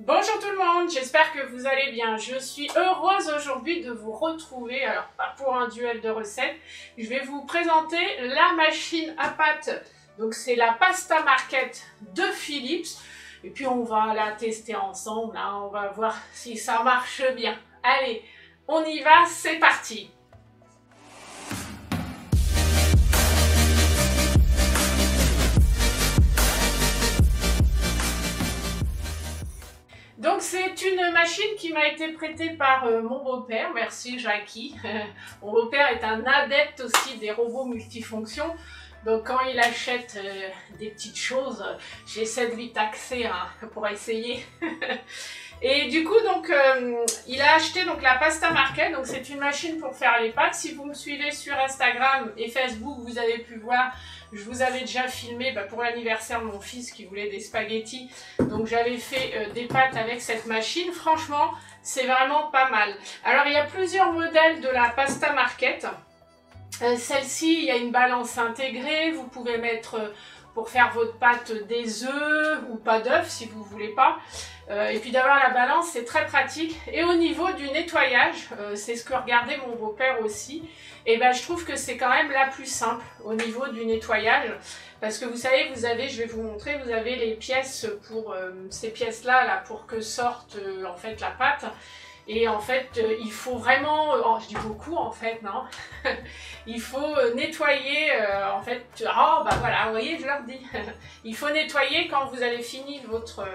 Bonjour tout le monde, j'espère que vous allez bien. Je suis heureuse aujourd'hui de vous retrouver, alors pas pour un duel de recettes, je vais vous présenter la machine à pâtes. Donc c'est la Pasta Market de Philips et puis on va la tester ensemble, hein. On va voir si ça marche bien. Allez, on y va, c'est parti! Donc c'est une machine qui m'a été prêtée par mon beau-père, merci Jackie. Mon beau-père est un adepte aussi des robots multifonctions. Donc quand il achète des petites choses, j'essaie de lui taxer hein, pour essayer. Et du coup donc il a acheté donc la Pasta Market, donc c'est une machine pour faire les pâtes. Si vous me suivez sur Instagram et Facebook, vous avez pu voir, je vous avais déjà filmé pour l'anniversaire de mon fils qui voulait des spaghettis. Donc j'avais fait des pâtes avec cette machine. Franchement, c'est vraiment pas mal. Alors il y a plusieurs modèles de la Pasta Market. Celle-ci, il y a une balance intégrée. Vous pouvez mettre pour faire votre pâte des œufs ou pas d'œufs si vous voulez pas. Et puis d'avoir la balance, c'est très pratique. Et au niveau du nettoyage, c'est ce que regardait mon beau-père aussi. Et ben je trouve que c'est quand même la plus simple au niveau du nettoyage. Parce que vous savez, vous avez, je vais vous montrer, vous avez les pièces pour ces pièces-là, là, pour que sorte en fait la pâte. Et en fait, il faut vraiment, oh, je dis beaucoup en fait, non. Il faut nettoyer, en fait, oh bah voilà, vous voyez, je leur dis. Il faut nettoyer quand vous avez fini votre,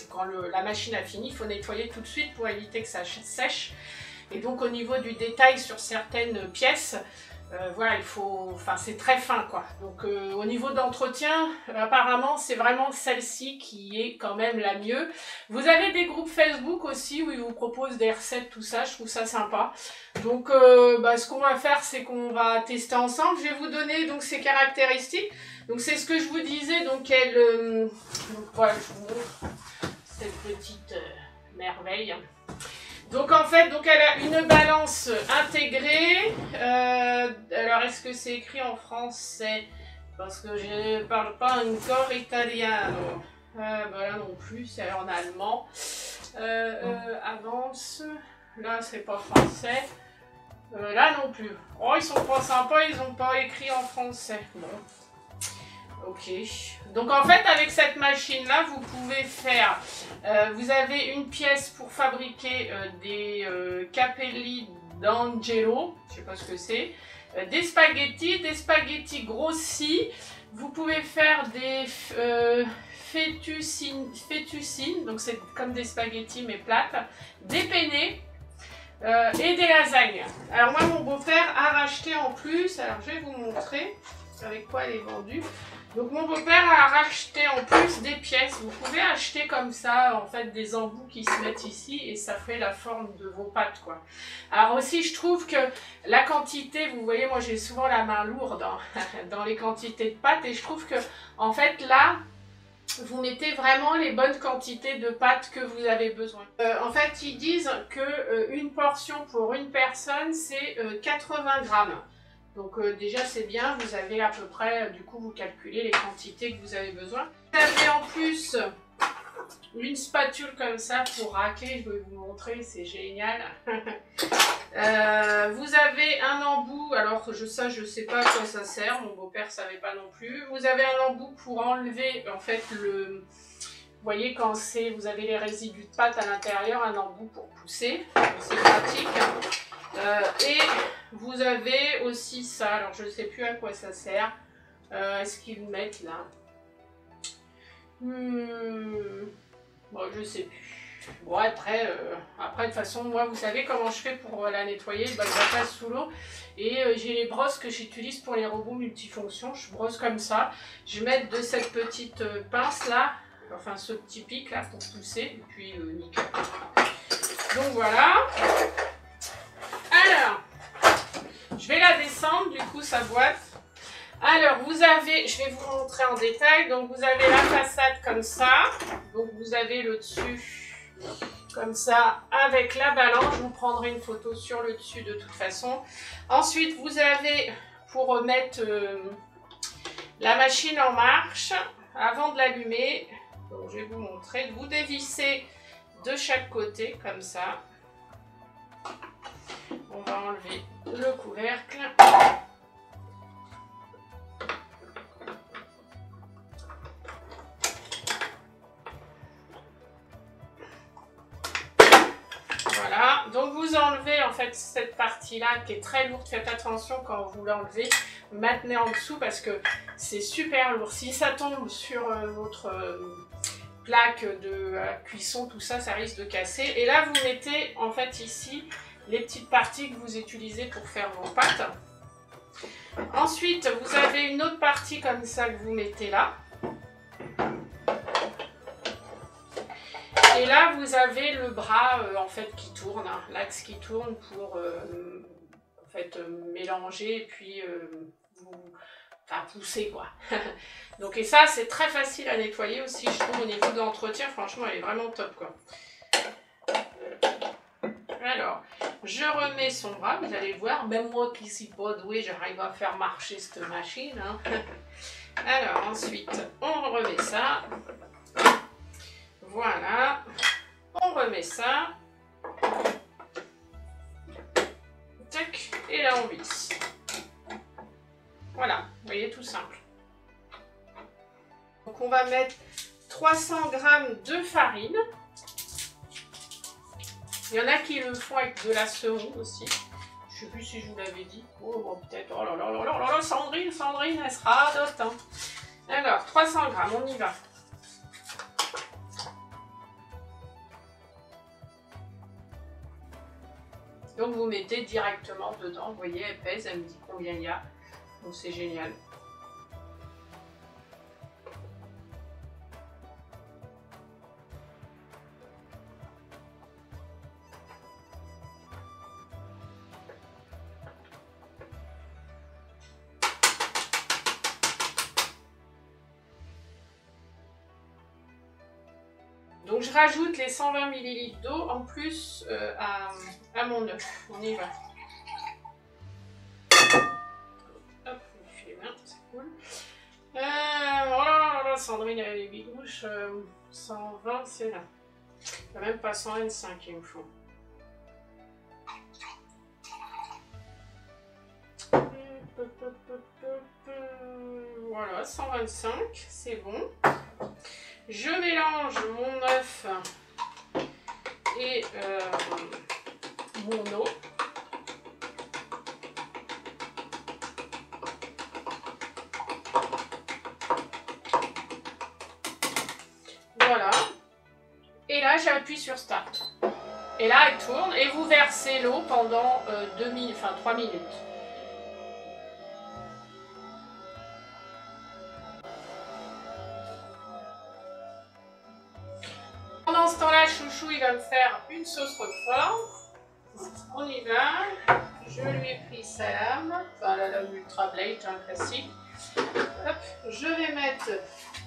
quand la machine a fini, il faut nettoyer tout de suite pour éviter que ça sèche. Et donc au niveau du détail sur certaines pièces, voilà, il faut, enfin c'est très fin quoi. Donc au niveau d'entretien, apparemment c'est vraiment celle-ci qui est quand même la mieux. Vous avez des groupes Facebook aussi où ils vous proposent des recettes, tout ça, je trouve ça sympa. Donc ce qu'on va faire, c'est qu'on va tester ensemble. Je vais vous donner donc ses caractéristiques. Donc c'est ce que je vous disais, donc elle, donc voilà, je vous montre cette petite merveille. Donc en fait, donc elle a une balance intégrée. Alors est-ce que c'est écrit en français? Parce que je ne parle pas encore italiano. Voilà non plus, c'est en allemand. Avance. Là c'est pas français. Là non plus. Oh ils sont pas sympas, ils n'ont pas écrit en français. Bon. Ok, donc en fait avec cette machine là vous pouvez faire, vous avez une pièce pour fabriquer des capelli d'angelo, je sais pas ce que c'est, des spaghettis grossis, vous pouvez faire des fettuccine, donc c'est comme des spaghettis mais plates, des penne et des lasagnes. Alors moi mon beau-père a racheté en plus, alors je vais vous montrer avec quoi elle est vendue. Donc mon beau-père a racheté en plus des pièces. Vous pouvez acheter comme ça en fait des embouts qui se mettent ici et ça fait la forme de vos pâtes quoi. Alors aussi je trouve que la quantité, vous voyez moi j'ai souvent la main lourde dans les quantités de pâtes et je trouve que en fait là vous mettez vraiment les bonnes quantités de pâtes que vous avez besoin. En fait ils disent que une portion pour une personne c'est 80 grammes. Donc déjà c'est bien, vous avez à peu près, du coup vous calculez les quantités que vous avez besoin. Vous avez en plus une spatule comme ça pour racler, je vais vous montrer, c'est génial. Vous avez un embout, alors je sais pas à quoi ça sert, mon beau-père savait pas non plus. Vous avez un embout pour enlever en fait le... Vous voyez quand c'est, vous avez les résidus de pâte à l'intérieur, un embout pour pousser, c'est pratique. Et vous avez aussi ça, alors je ne sais plus à quoi ça sert. Est-ce qu'ils le mettent là? Bon, je sais plus. Bon, après, de toute façon, moi, vous savez comment je fais pour la nettoyer. Je la passe sous l'eau. Et j'ai les brosses que j'utilise pour les robots multifonctions. Je brosse comme ça. Je vais mettre de cette petite pince là, enfin ce petit pic là pour pousser. Et puis, nickel. Donc voilà. Alors, je vais la descendre, du coup, sa boîte. Alors, vous avez, je vais vous montrer en détail, donc vous avez la façade comme ça, donc vous avez le dessus comme ça, avec la balance, je vous prendrai une photo sur le dessus de toute façon. Ensuite, vous avez, pour mettre la machine en marche, avant de l'allumer, donc je vais vous montrer, vous dévissez de chaque côté, comme ça. On va enlever le couvercle. Voilà, donc vous enlevez en fait cette partie-là qui est très lourde. Faites attention quand vous l'enlevez, maintenez en dessous parce que c'est super lourd. Si ça tombe sur votre plaque de cuisson, tout ça, ça risque de casser. Et là, vous mettez en fait ici les petites parties que vous utilisez pour faire vos pâtes. Ensuite, vous avez une autre partie comme ça que vous mettez là. Et là, vous avez le bras en fait qui tourne, hein, l'axe qui tourne pour en fait mélanger et puis pousser quoi. Donc et ça, c'est très facile à nettoyer aussi, je trouve au niveau de l'entretien, franchement, elle est vraiment top quoi. Alors, je remets son bras, vous allez voir, même moi qui suis pas douée, j'arrive à faire marcher cette machine. Hein. Alors ensuite, on remet ça. Voilà, on remet ça. Tac, et là on visse. Voilà, vous voyez, tout simple. Donc on va mettre 300 g de farine. Il y en a qui le font avec de la semoule aussi. Je ne sais plus si je vous l'avais dit. Oh, bon, peut-être. Oh là là là là là là, Sandrine, elle sera d'autant. Alors, 300 g, on y va. Donc vous mettez directement dedans, vous voyez, elle pèse, elle me dit combien il y a. Donc c'est génial. Donc je rajoute les 120 ml d'eau en plus à mon œuf. On y va. Hop, je fais les mains, c'est cool. Oh là là, Sandrine, elle a les bigouches. 120, c'est là. Il n'y a même pas 125, il me faut. Voilà, 125, c'est bon. Je mélange mon œuf et mon eau. Voilà. Et là, j'appuie sur Start. Et là, elle tourne et vous versez l'eau pendant 3 minutes. Pendant ce temps-là, Chouchou, il va me faire une sauce roquefort. On y va. Je lui ai pris sa lame, enfin la lame Ultra Blade, un classique. Hop, je vais mettre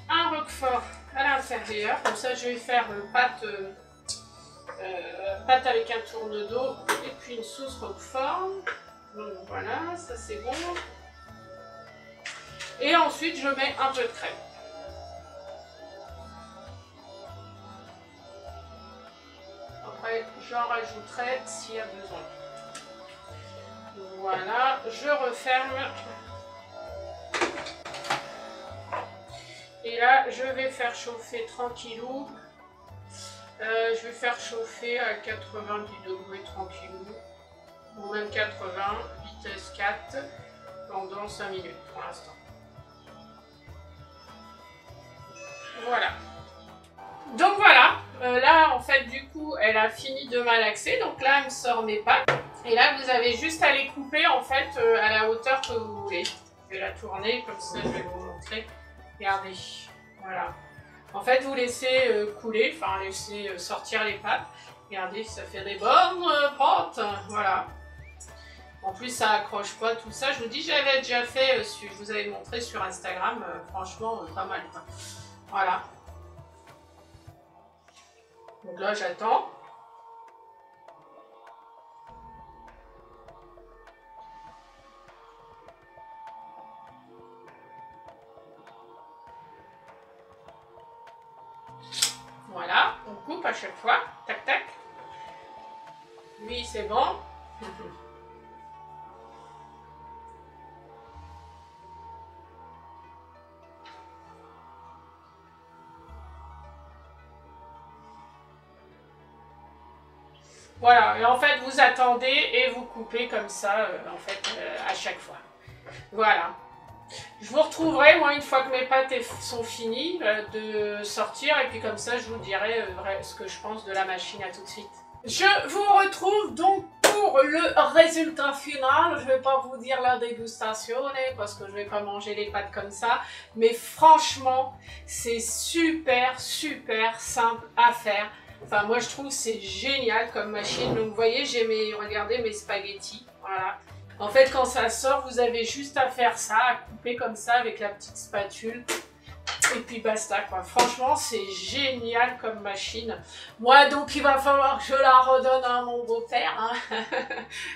un roquefort à l'intérieur. Comme ça, je vais faire pâte avec un tourne d'eau et puis une sauce roquefort. Donc voilà, ça c'est bon. Et ensuite, je mets un peu de crème. Après, j'en rajouterai s'il y a besoin. Voilà, je referme. Et là, je vais faire chauffer tranquillou. Je vais faire chauffer à 90 degrés tranquillou. Ou même 80, vitesse 4, pendant 5 minutes pour l'instant. Voilà. Donc voilà, là en fait du coup elle a fini de malaxer, donc là elle me sort mes pâtes. Et là vous avez juste à les couper en fait à la hauteur que vous voulez. Je vais la tourner comme ça, je vais vous montrer. Regardez, voilà. En fait vous laissez couler, enfin laissez sortir les pâtes. Regardez, ça fait des bonnes pâtes, voilà. En plus ça accroche pas tout ça, je vous dis j'avais déjà fait, je vous avais montré sur Instagram, franchement pas mal quoi. Voilà. Donc là, j'attends. Voilà, on coupe à chaque fois. Voilà, tac tac. Lui, c'est bon. Voilà, et en fait, vous attendez et vous coupez comme ça, à chaque fois. Voilà. Je vous retrouverai, moi, une fois que mes pâtes sont finies, de sortir, et puis comme ça, je vous dirai ce que je pense de la machine. À tout de suite. Je vous retrouve donc pour le résultat final. Je ne vais pas vous dire la dégustation, parce que je ne vais pas manger les pâtes comme ça, mais franchement, c'est super, super simple à faire. Enfin, moi, je trouve que c'est génial comme machine. Donc, vous voyez, j'ai regardez mes spaghettis, voilà. En fait, quand ça sort, vous avez juste à faire ça, à couper comme ça avec la petite spatule. Et puis basta, quoi. Franchement, c'est génial comme machine. Moi, donc, il va falloir que je la redonne à mon beau-père, hein,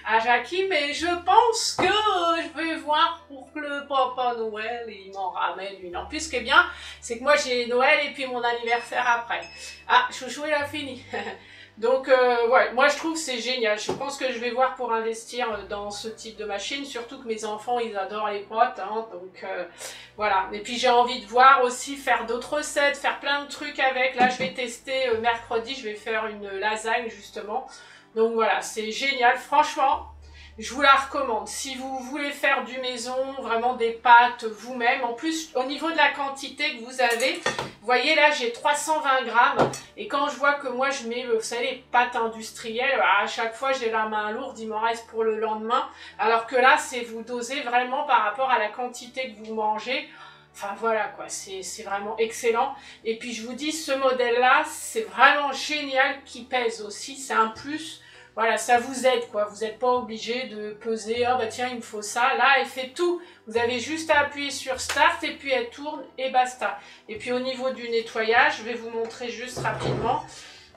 à Jackie. Mais je pense que je vais voir pour que le Papa Noël, il m'en ramène une. En plus, ce qui est bien, c'est que moi, j'ai Noël et puis mon anniversaire après. Ah, chouchou, il a fini. Donc, ouais, moi je trouve que c'est génial. Je pense que je vais voir pour investir dans ce type de machine, surtout que mes enfants, ils adorent les pâtes, hein, donc voilà. Et puis j'ai envie de voir aussi faire d'autres recettes, faire plein de trucs avec. Là, je vais tester mercredi, je vais faire une lasagne justement. Donc voilà, c'est génial, franchement. Je vous la recommande. Si vous voulez faire du maison, vraiment des pâtes vous-même. En plus, au niveau de la quantité que vous avez, vous voyez là, j'ai 320 grammes. Et quand je vois que moi, je mets, vous savez, les pâtes industrielles, à chaque fois, j'ai la main lourde, il m'en reste pour le lendemain. Alors que là, c'est vous doser vraiment par rapport à la quantité que vous mangez. Enfin voilà quoi, c'est vraiment excellent. Et puis je vous dis, ce modèle-là, c'est vraiment génial qui pèse aussi. C'est un plus. Voilà, ça vous aide quoi, vous n'êtes pas obligé de peser, ah bah tiens il me faut ça, là elle fait tout, vous avez juste à appuyer sur start et puis elle tourne et basta. Et puis au niveau du nettoyage, je vais vous montrer juste rapidement.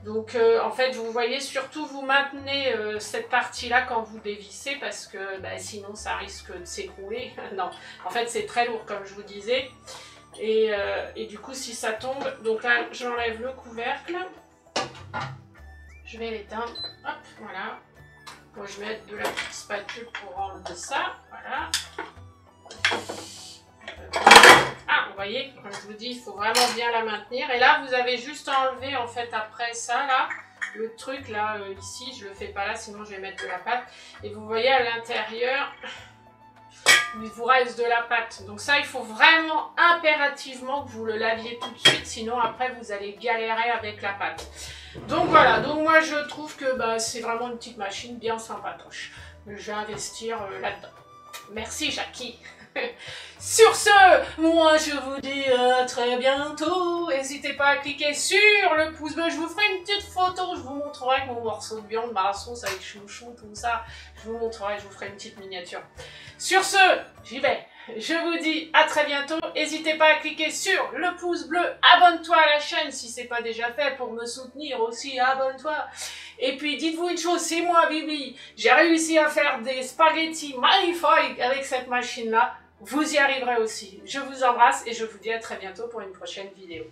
Donc en fait vous voyez, surtout vous maintenez cette partie là quand vous dévissez parce que bah, sinon ça risque de s'écrouler. Non, en fait c'est très lourd comme je vous disais. Et du coup si ça tombe, donc là j'enlève le couvercle. Je vais l'éteindre, hop, voilà. Moi, je vais mettre de la petite spatule pour enlever ça, voilà. Ah, vous voyez, comme je vous dis, il faut vraiment bien la maintenir. Et là, vous avez juste enlevé, en fait, après ça, là, le truc, là, ici, je le fais pas là, sinon je vais mettre de la pâte. Et vous voyez, à l'intérieur, il vous reste de la pâte. Donc ça, il faut vraiment impérativement que vous le laviez tout de suite, sinon après, vous allez galérer avec la pâte. Donc voilà, donc moi je trouve que bah, c'est vraiment une petite machine bien sympatoche. Je vais investir là-dedans. Merci Jackie. Sur ce, moi je vous dis à très bientôt. N'hésitez pas à cliquer sur le pouce bleu. Je vous ferai une petite photo. Je vous montrerai mon morceau de viande, ma sauce avec chouchou, tout ça. Je vous montrerai, je vous ferai une petite miniature. Sur ce, j'y vais. Je vous dis à très bientôt. N'hésitez pas à cliquer sur le pouce bleu. Abonne-toi à la chaîne si ce n'est pas déjà fait pour me soutenir aussi. Abonne-toi. Et puis dites-vous une chose, c'est moi Bibi. J'ai réussi à faire des spaghettis magnifiques avec cette machine-là. Vous y arriverez aussi. Je vous embrasse et je vous dis à très bientôt pour une prochaine vidéo.